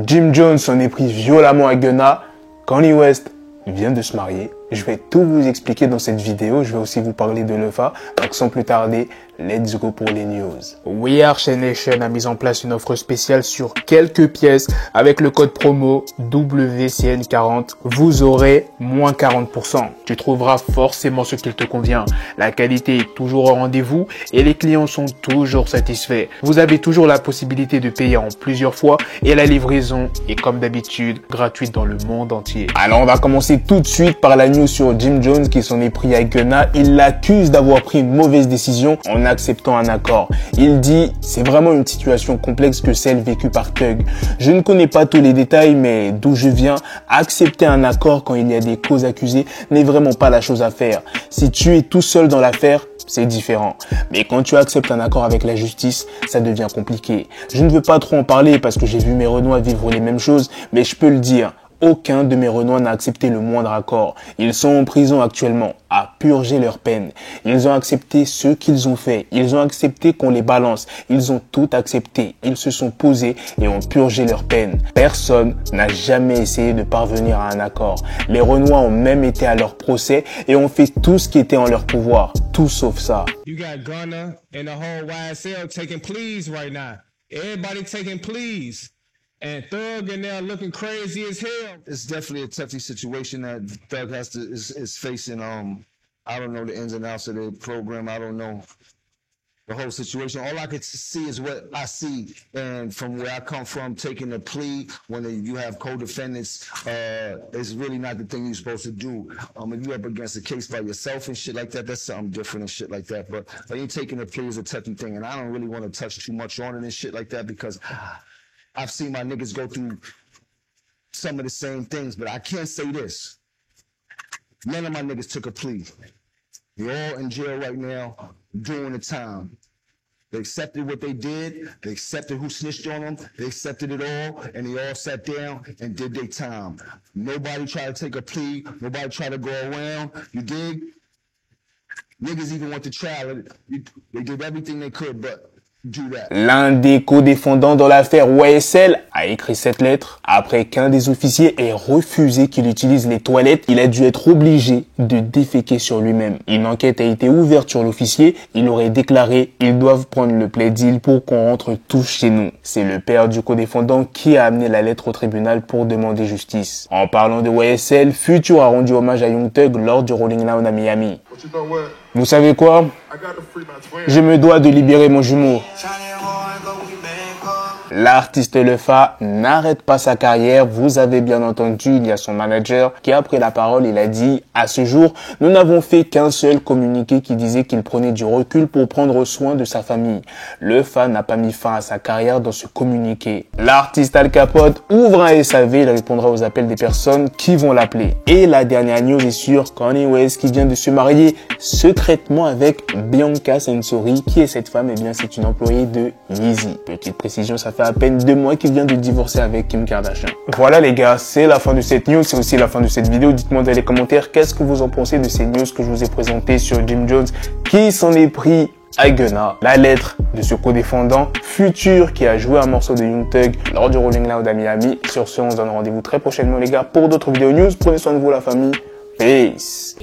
Jim Jones s'en est pris violemment à Gunna. Kanye West vient de se marier. Je vais tout vous expliquer dans cette vidéo. Je vais aussi vous parler de Lefa. Donc sans plus tarder, let's go pour les news. We Are Chain Nation a mis en place une offre spéciale sur quelques pièces. Avec le code promo WCN40, vous aurez moins 40%. Tu trouveras forcément ce qu'il te convient. La qualité est toujours au rendez-vous et les clients sont toujours satisfaits. Vous avez toujours la possibilité de payer en plusieurs fois et la livraison est comme d'habitude gratuite dans le monde entier. Alors on va commencer tout de suite par la news sur Jim Jones qui s'en est pris à Gunna. Il l'accuse d'avoir pris une mauvaise décision en acceptant un accord. Il dit « C'est vraiment une situation complexe que celle vécue par Thug. Je ne connais pas tous les détails, mais d'où je viens, accepter un accord quand il y a des causes accusées n'est vraiment pas la chose à faire. Si tu es tout seul dans l'affaire, c'est différent. Mais quand tu acceptes un accord avec la justice, ça devient compliqué. Je ne veux pas trop en parler parce que j'ai vu mes Renois vivre les mêmes choses, mais je peux le dire. Aucun de mes Renois n'a accepté le moindre accord. Ils sont en prison actuellement, à purger leur peine. Ils ont accepté ce qu'ils ont fait. Ils ont accepté qu'on les balance. Ils ont tout accepté. Ils se sont posés et ont purgé leur peine. Personne n'a jamais essayé de parvenir à un accord. Les Renois ont même été à leur procès et ont fait tout ce qui était en leur pouvoir. Tout sauf ça. You got Gunna and the whole YSL taking pleas right now. Everybody taking pleas. And Thug in there looking crazy as hell. It's definitely a touchy situation that Thug is facing. I don't know the ins and outs of the program. I don't know the whole situation. All I could see is what I see, and from where I come from, taking a plea when you have co-defendants is really not the thing you're supposed to do. If you're up against a case by yourself and shit like that, that's something different and shit like that. But you taking a plea is a touchy thing, and I don't really want to touch too much on it and shit like that because I've seen my niggas go through some of the same things, but I can't say this. None of my niggas took a plea. They're all in jail right now, doing the time. They accepted what they did. They accepted who snitched on them. They accepted it all, and they all sat down and did their time. Nobody tried to take a plea. Nobody tried to go around. You dig? Niggas even went to trial. They did everything they could, but l'un des co-défendants dans l'affaire YSL a écrit cette lettre. Après qu'un des officiers ait refusé qu'il utilise les toilettes, il a dû être obligé de déféquer sur lui-même. Une enquête a été ouverte sur l'officier. Il aurait déclaré « Ils doivent prendre le plea deal pour qu'on rentre tous chez nous ». C'est le père du co-défendant qui a amené la lettre au tribunal pour demander justice. En parlant de YSL, Future a rendu hommage à Young Thug lors du Rolling Loud à Miami. Vous savez quoi? Je me dois de libérer mon jumeau. L'artiste Lefa n'arrête pas sa carrière. Vous avez bien entendu, il y a son manager qui a pris la parole. Il a dit « À ce jour, nous n'avons fait qu'un seul communiqué qui disait qu'il prenait du recul pour prendre soin de sa famille. » Lefa n'a pas mis fin à sa carrière dans ce communiqué. L'artiste Al Capote ouvre un SAV. Il répondra aux appels des personnes qui vont l'appeler. Et la dernière news est sur Kanye West qui vient de se marier secrètement avec Bianca Censori. Qui est cette femme? Eh bien, c'est une employée de Yeezy. Petite précision, ça fait à peine 2 mois qu'il vient de divorcer avec Kim Kardashian. Voilà les gars, c'est la fin de cette news, c'est aussi la fin de cette vidéo. Dites-moi dans les commentaires qu'est-ce que vous en pensez de ces news que je vous ai présentées sur Jim Jones qui s'en est pris à Gunna. La lettre de ce co-défendant, Future qui a joué un morceau de Young Thug lors du Rolling Loud à Miami. Sur ce, on se donne rendez-vous très prochainement les gars pour d'autres vidéos news. Prenez soin de vous la famille. Peace.